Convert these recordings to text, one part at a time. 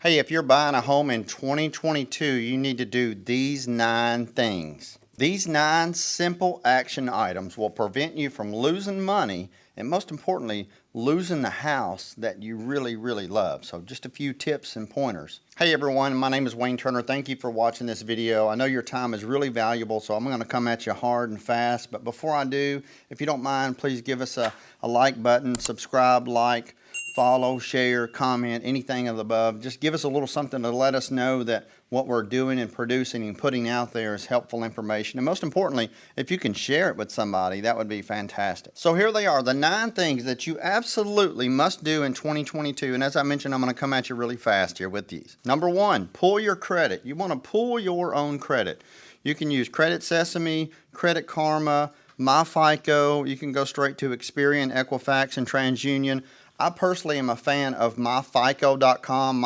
Hey, if you're buying a home in 2022, you need to do these 9 things. These 9 simple action items will prevent you from losing money and, most importantly, losing the house that you really, really love. So just a few tips and pointers. Hey everyone, my name is Wayne Turner. Thank you for watching this video. I know your time is really valuable, so I'm going to come at you hard and fast. But before I do, if you don't mind, please give us a like button, subscribe, like, follow, share, comment, anything of the above. Just give us a little something to let us know that what we're doing and producing and putting out there is helpful information. And most importantly, if you can share it with somebody, that would be fantastic. So here they are, the 9 things that you absolutely must do in 2022. And as I mentioned, I'm going to come at you really fast here with these. Number 1, pull your credit. You want to pull your own credit. You can use Credit Sesame, Credit Karma, MyFICO. You can go straight to Experian, Equifax, and TransUnion. I personally am a fan of myfico.com.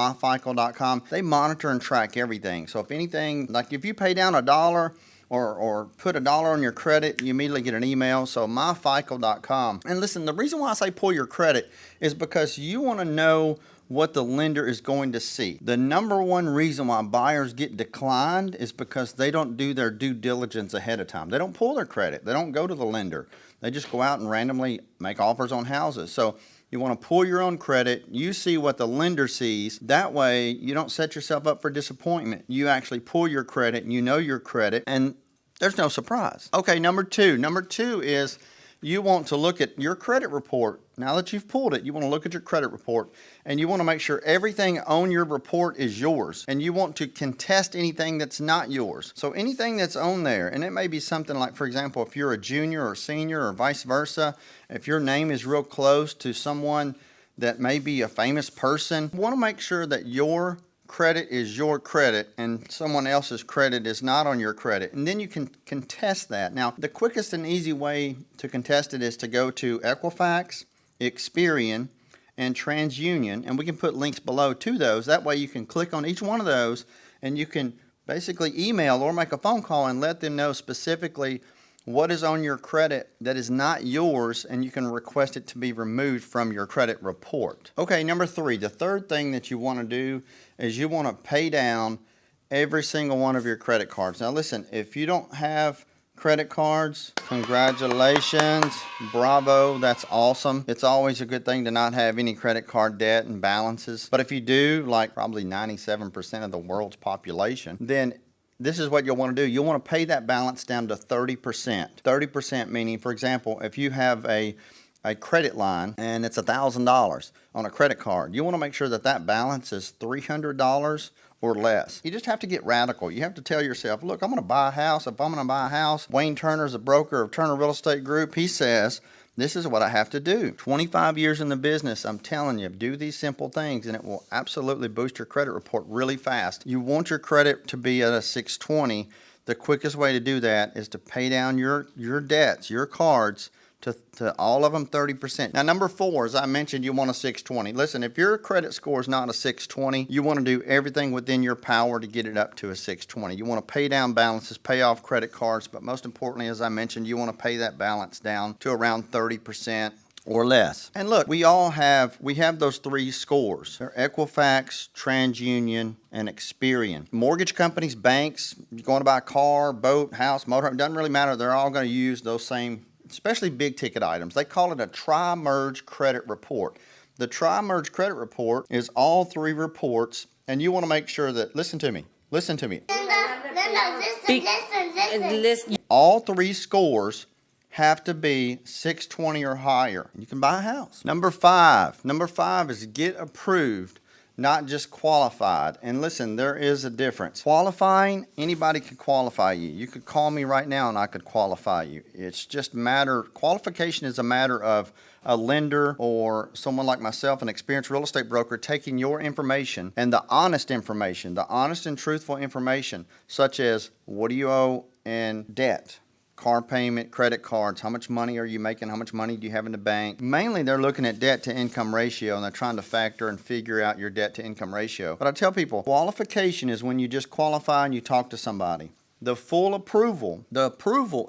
They monitor and track everything. So if anything, like if you pay down $1 or put $1 on your credit, you immediately get an email. So myfico.com. And listen, the reason why I say pull your credit is because you want to know what the lender is going to see. The number one reason why buyers get declined is because they don't do their due diligence ahead of time. They don't pull their credit. They don't go to the lender. They just go out and randomly make offers on houses. So you want to pull your own credit. You see what the lender sees. That way, you don't set yourself up for disappointment. You actually pull your credit, and you know your credit, and there's no surprise. Okay, number 2. Number 2 is you want to look at your credit report. Now that you've pulled it, you want to look at your credit report, and you want to make sure everything on your report is yours, and you want to contest anything that's not yours. So anything that's on there, and it may be something like, for example, if you're a junior or senior or vice versa, if your name is real close to someone that may be a famous person, you want to make sure that your credit is your credit and someone else's credit is not on your credit, and then you can contest that. Now, the quickest and easy way to contest it is to go to Equifax, Experian, and TransUnion, and we can put links below to those. That way you can click on each one of those and you can basically email or make a phone call and let them know specifically what is on your credit that is not yours, and you can request it to be removed from your credit report. Okay, number 3, the third thing that you want to do is you want to pay down every single one of your credit cards. Now listen, if you don't have credit cards, congratulations, bravo, that's awesome. It's always a good thing to not have any credit card debt and balances. But if you do, like probably 97% of the world's population, then this is what you'll want to do. You'll want to pay that balance down to 30%. 30% meaning, for example, if you have a credit line and it's $1,000 on a credit card, you want to make sure that that balance is $300 or less. You just have to get radical. You have to tell yourself, look, I'm going to buy a house. If I'm going to buy a house, Wayne Turner is a broker of Turner Real Estate Group. He says, this is what I have to do. 25 years in the business, I'm telling you, do these simple things and it will absolutely boost your credit report really fast. You want your credit to be at a 620. The quickest way to do that is to pay down your debts, your cards, to all of them 30%. Now, number 4, as I mentioned, you want a 620. Listen, if your credit score is not a 620, you want to do everything within your power to get it up to a 620. You want to pay down balances, pay off credit cards, but most importantly, as I mentioned, you want to pay that balance down to around 30% or less. And look, we have those 3 scores. They're Equifax, TransUnion, and Experian. Mortgage companies, banks, you're going to buy a car, boat, house, motor, it doesn't really matter. They're all going to use those same, especially big ticket items. They call it a tri-merge credit report. The tri-merge credit report is all 3 reports, and you want to make sure that, listen to me. Listen. All 3 scores have to be 620 or higher. You can buy a house. Number 5 is get approved, not just qualified. And listen, there is a difference. Qualifying, anybody can qualify you. You could call me right now and I could qualify you. It's just qualification is a matter of a lender or someone like myself, an experienced real estate broker, taking your information and the honest and truthful information, such as what do you owe in debt, car payment, credit cards, how much money are you making, how much money do you have in the bank. Mainly they're looking at debt to income ratio, and they're trying to factor and figure out your debt to income ratio. But I tell people, qualification is when you just qualify and you talk to somebody. The full approval,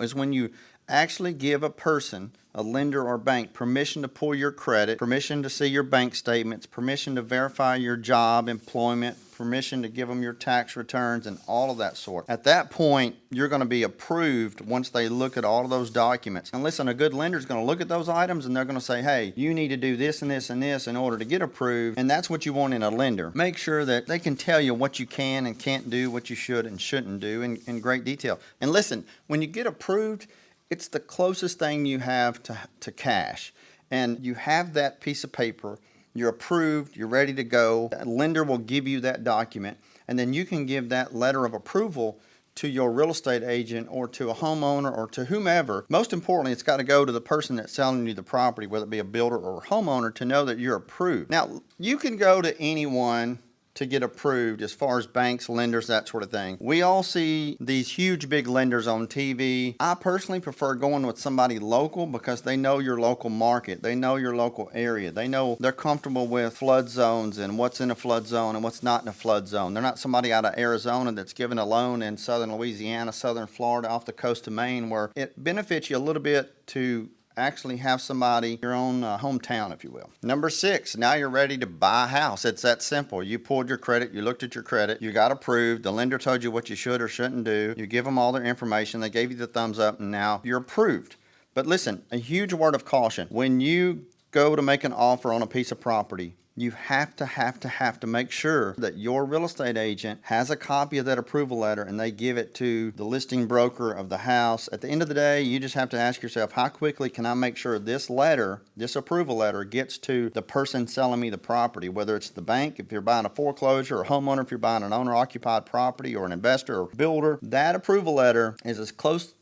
is when you actually give a person, a lender or bank, permission to pull your credit, permission to see your bank statements, permission to verify your job, employment, permission to give them your tax returns, and all of that sort. At that point, you're going to be approved once they look at all of those documents. And listen, a good lender is going to look at those items and they're going to say, hey, you need to do this and this and this in order to get approved. And that's what you want in a lender. Make sure that they can tell you what you can and can't do, what you should and shouldn't do in great detail. And listen, when you get approved, it's the closest thing you have to cash. And you have that piece of paper. You're approved, you're ready to go. A lender will give you that document, and then you can give that letter of approval to your real estate agent or to a homeowner or to whomever. Most importantly, it's got to go to the person that's selling you the property, whether it be a builder or a homeowner, to know that you're approved. Now, you can go to anyone to get approved as far as banks, lenders, that sort of thing. We all see these huge big lenders on TV. I personally prefer going with somebody local because they know your local market. They know your local area. They're comfortable with flood zones and what's in a flood zone and what's not in a flood zone. They're not somebody out of Arizona that's given a loan in southern Louisiana, southern Florida, off the coast of Maine, where it benefits you a little bit to actually have somebody, your own hometown, if you will. Number 6, now you're ready to buy a house. It's that simple. You pulled your credit, you looked at your credit, you got approved, the lender told you what you should or shouldn't do, you give them all their information, they gave you the thumbs up, and now you're approved. But listen, a huge word of caution. When you go to make an offer on a piece of property, you have to make sure that your real estate agent has a copy of that approval letter and they give it to the listing broker of the house. At the end of the day, you just have to ask yourself, how quickly can I make sure this letter, this approval letter, gets to the person selling me the property, whether it's the bank, if you're buying a foreclosure, or a homeowner, if you're buying an owner-occupied property, or an investor or builder. That approval letter is as close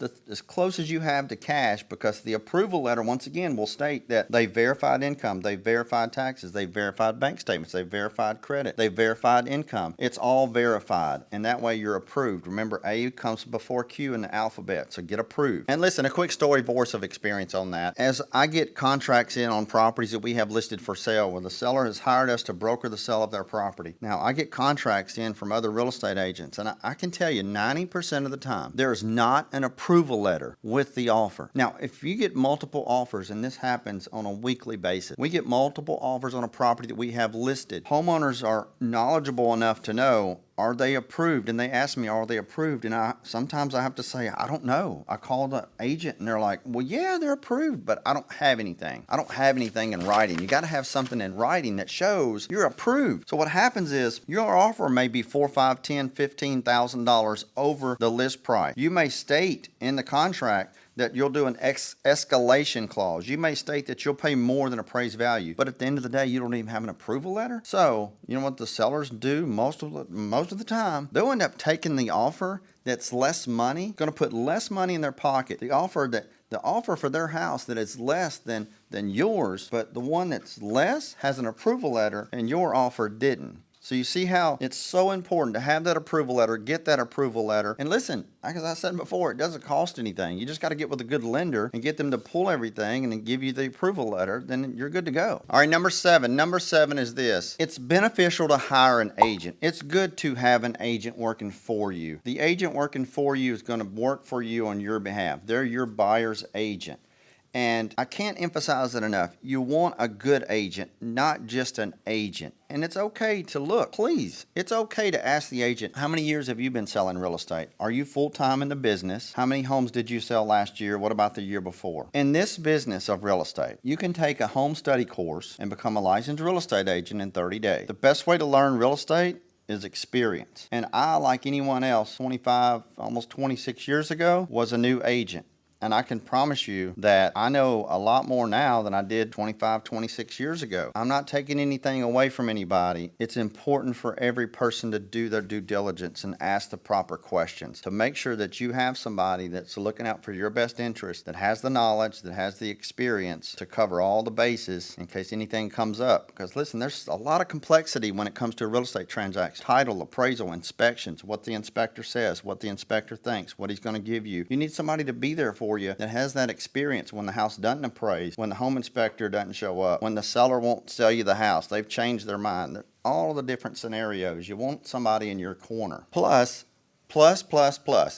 as you have to cash, because the approval letter, once again, will state that they verified income, they verified taxes, they verified bank statements, they verified credit, they verified income. It's all verified, and that way you're approved. Remember, A comes before Q in the alphabet, so get approved. And listen, a quick story voice of experience on that. As I get contracts in on properties that we have listed for sale, where the seller has hired us to broker the sale of their property. Now, I get contracts in from other real estate agents, and I can tell you 90% of the time, there is not an approval letter with the offer. Now, if you get multiple offers, and this happens on a weekly basis, we get multiple offers on a property that we have listed. Homeowners are knowledgeable enough to know, are they approved? And they ask me, are they approved? And sometimes I have to say, I don't know. I call the agent and they're like, well, yeah, they're approved, but I don't have anything. I don't have anything in writing. You got to have something in writing that shows you're approved. So what happens is your offer may be $4, $5, $10, $15,000 over the list price. You may state in the contract that you'll do an escalation clause. You may state that you'll pay more than appraised value, but at the end of the day, you don't even have an approval letter. So, you know what the sellers do most of the time? They'll end up taking the offer that's less money, going to put less money in their pocket. The offer for their house that is less than yours, but the one that's less has an approval letter and your offer didn't. So you see how it's so important to have that approval letter, get that approval letter. And listen, as I said before, it doesn't cost anything. You just got to get with a good lender and get them to pull everything and then give you the approval letter. Then you're good to go. All right, number 7. Number 7 is this. It's beneficial to hire an agent. It's good to have an agent working for you. The agent working for you is going to work for you on your behalf. They're your buyer's agent. And I can't emphasize it enough. You want a good agent, not just an agent. And it's okay to look. Please, it's okay to ask the agent, how many years have you been selling real estate? Are you full-time in the business? How many homes did you sell last year? What about the year before? In this business of real estate, you can take a home study course and become a licensed real estate agent in 30 days. The best way to learn real estate is experience. And I, like anyone else, 25, almost 26 years ago, was a new agent. And I can promise you that I know a lot more now than I did 25, 26 years ago. I'm not taking anything away from anybody. It's important for every person to do their due diligence and ask the proper questions to make sure that you have somebody that's looking out for your best interest, that has the knowledge, that has the experience to cover all the bases in case anything comes up. Because listen, there's a lot of complexity when it comes to a real estate transaction. Title, appraisal, inspections, what the inspector says, what the inspector thinks, what he's going to give you. You need somebody to be there for you that has that experience when the house doesn't appraise, when the home inspector doesn't show up, when the seller won't sell you the house, they've changed their mind. All the different scenarios. You want somebody in your corner. Plus, Plus,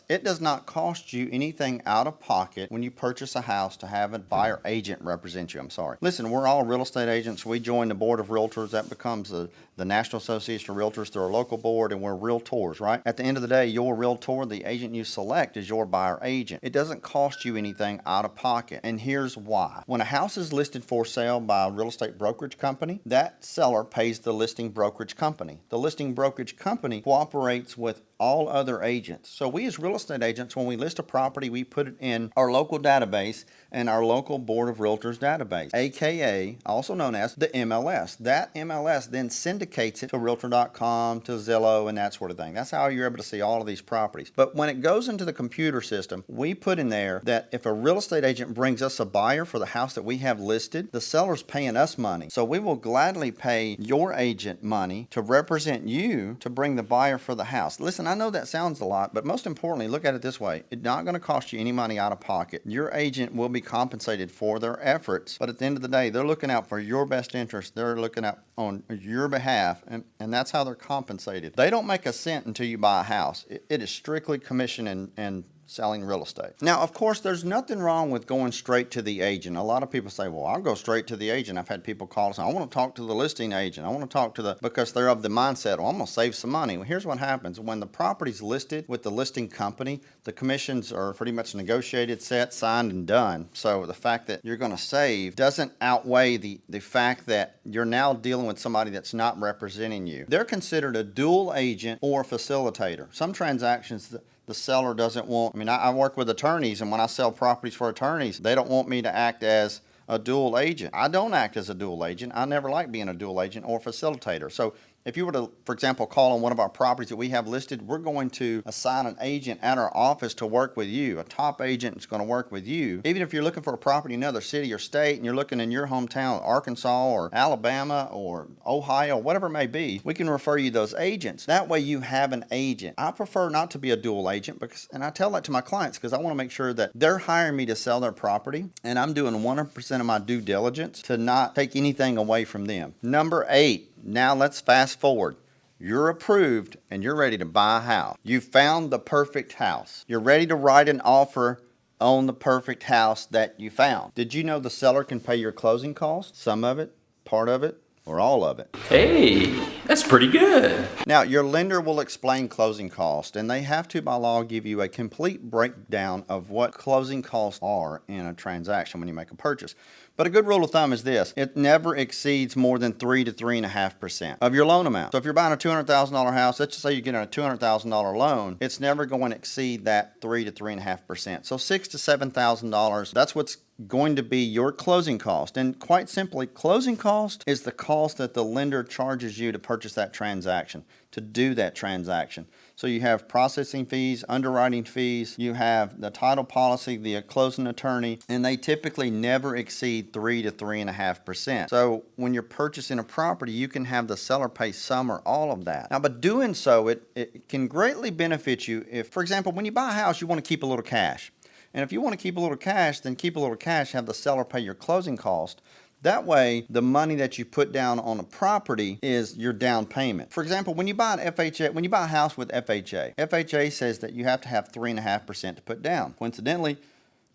it does not cost you anything out of pocket when you purchase a house to have a buyer agent represent you. I'm sorry. Listen, we're all real estate agents. We join the board of realtors. That becomes the National Association of Realtors through our local board, and we're realtors, right? At the end of the day, your realtor, the agent you select, is your buyer agent. It doesn't cost you anything out of pocket. And here's why. When a house is listed for sale by a real estate brokerage company, that seller pays the listing brokerage company. The listing brokerage company cooperates with all other agents. So we as real estate agents, when we list a property, we put it in our local database and our local Board of Realtors database, aka also known as the MLS. That MLS then syndicates it to Realtor.com, to Zillow, and that sort of thing. That's how you're able to see all of these properties. But when it goes into the computer system, we put in there that if a real estate agent brings us a buyer for the house that we have listed, the seller's paying us money. So we will gladly pay your agent money to represent you to bring the buyer for the house. Listen, I know that sounds a lot, but most importantly, look at it this way. It's not going to cost you any money out of pocket. Your agent will be compensated for their efforts, but at the end of the day, they're looking out for your best interest. They're looking out on your behalf, and that's how they're compensated. They don't make a cent until you buy a house. It is strictly commission and selling real estate. Now, of course, there's nothing wrong with going straight to the agent. A lot of people say, well, I'll go straight to the agent. I've had people call and say, I want to talk to the listing agent. I want to talk to because they're of the mindset, well, I'm going to save some money. Well, here's what happens. When the property's listed with the listing company, the commissions are pretty much negotiated, set, signed, and done. So the fact that you're going to save doesn't outweigh the fact that you're now dealing with somebody that's not representing you. They're considered a dual agent or facilitator. Some transactions, the seller doesn't want, I work with attorneys, and when I sell properties for attorneys, they don't want me to act as a dual agent. I don't act as a dual agent. I never like being a dual agent or facilitator. So if you were to, for example, call on one of our properties that we have listed, we're going to assign an agent at our office to work with you. A top agent is going to work with you. Even if you're looking for a property in another city or state and you're looking in your hometown, Arkansas or Alabama or Ohio, whatever it may be, we can refer you those agents. That way you have an agent. I prefer not to be a dual agent and I tell that to my clients because I want to make sure that they're hiring me to sell their property and I'm doing 100% of my due diligence to not take anything away from them. Number 8. Now let's fast forward. You're approved and you're ready to buy a house. You found the perfect house. You're ready to write an offer on the perfect house that you found. Did you know the seller can pay your closing costs? Some of it, part of it, or all of it. Hey, that's pretty good. Now, your lender will explain closing costs, and they have to, by law, give you a complete breakdown of what closing costs are in a transaction when you make a purchase. But a good rule of thumb is this. It never exceeds more than 3 to 3.5% of your loan amount. So if you're buying a $200,000 house, let's just say you're getting a $200,000 loan, it's never going to exceed that 3 to 3.5%. So $6,000 to $7,000, that's what's going to be your closing cost. And quite simply, closing cost is the cost that the lender charges you to purchase that transaction, to do that transaction. So you have processing fees, underwriting fees, you have the title policy, the closing attorney, and they typically never exceed 3 to 3.5%. So when you're purchasing a property, you can have the seller pay some or all of that. Now, by doing so, it can greatly benefit you if, for example, when you buy a house, you want to keep a little cash. And if you want to keep a little cash, then keep a little cash, have the seller pay your closing cost. That way, the money that you put down on a property is your down payment. For example, when you buy an FHA, when you buy a house with FHA says that you have to have 3.5% to put down. Coincidentally,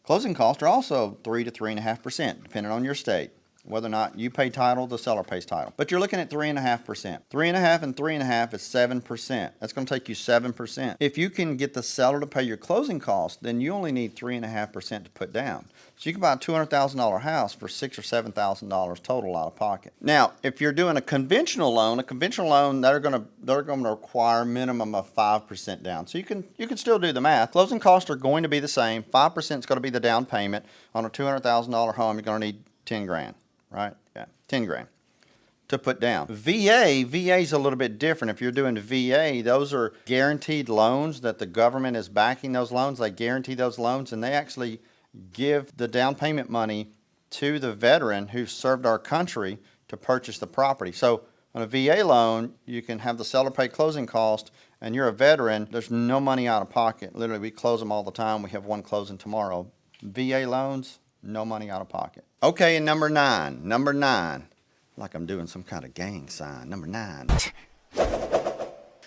closing costs are also 3 to 3.5%, depending on your state. Whether or not you pay title, the seller pays title. But you're looking at 3.5%. 3.5 and 3.5 is 7%. That's going to take you 7%. If you can get the seller to pay your closing costs, then you only need 3.5% to put down. So you can buy a $200,000 house for $6,000 or $7,000 total out of pocket. Now, if you're doing a conventional loan, they're going to require a minimum of 5% down. So you can still do the math. Closing costs are going to be the same. 5% is going to be the down payment on a $200,000 home. You're going to need 10 grand. Right? Yeah, 10 grand to put down. VA is a little bit different. If you're doing VA, those are guaranteed loans that the government is backing those loans. They guarantee those loans and they actually give the down payment money to the veteran who served our country to purchase the property. So on a VA loan, you can have the seller pay closing cost and you're a veteran, there's no money out of pocket. Literally, we close them all the time. We have one closing tomorrow. VA loans, no money out of pocket. Okay, and number nine, like I'm doing some kind of gang sign. Number 9.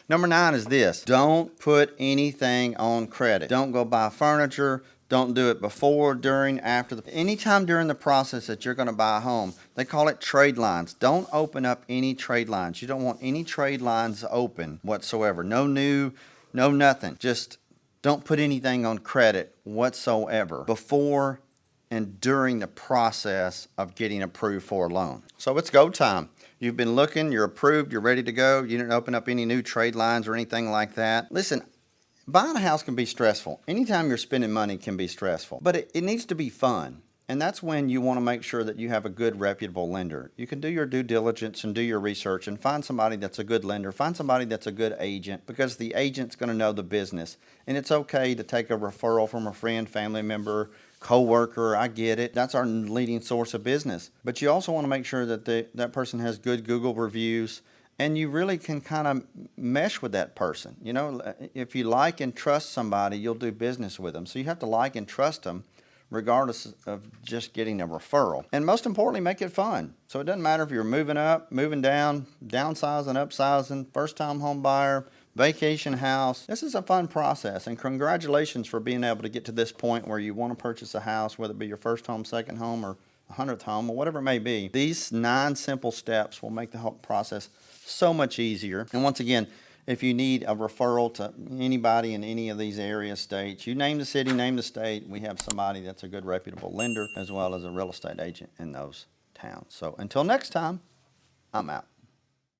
Number 9 is this. Don't put anything on credit. Don't go buy furniture. Don't do it before, during, after. Anytime during the process that you're going to buy a home, they call it trade lines. Don't open up any trade lines. You don't want any trade lines open whatsoever. No new, no nothing. Just don't put anything on credit whatsoever before and during the process of getting approved for a loan. So it's go time. You've been looking, you're approved, you're ready to go. You didn't open up any new trade lines or anything like that. Listen, buying a house can be stressful. Anytime you're spending money can be stressful, but it needs to be fun. And that's when you want to make sure that you have a good, reputable lender. You can do your due diligence and do your research and find somebody that's a good lender. Find somebody that's a good agent, because the agent's going to know the business. And it's okay to take a referral from a friend, family member, co-worker. I get it. That's our leading source of business. But you also want to make sure that that person has good Google reviews, and you really can kind of mesh with that person. You know, if you like and trust somebody, you'll do business with them. So you have to like and trust them, regardless of just getting a referral. And most importantly, make it fun. So it doesn't matter if you're moving up, moving down, downsizing, upsizing, first-time home buyer, vacation house. This is a fun process, and congratulations for being able to get to this point where you want to purchase a house, whether it be your first home, second home, or 100th home, or whatever it may be. These 9 simple steps will make the whole process so much easier. And once again, if you need a referral to anybody in any of these area states, you name the city, name the state, we have somebody that's a good, reputable lender as well as a real estate agent in those towns. So until next time, I'm out.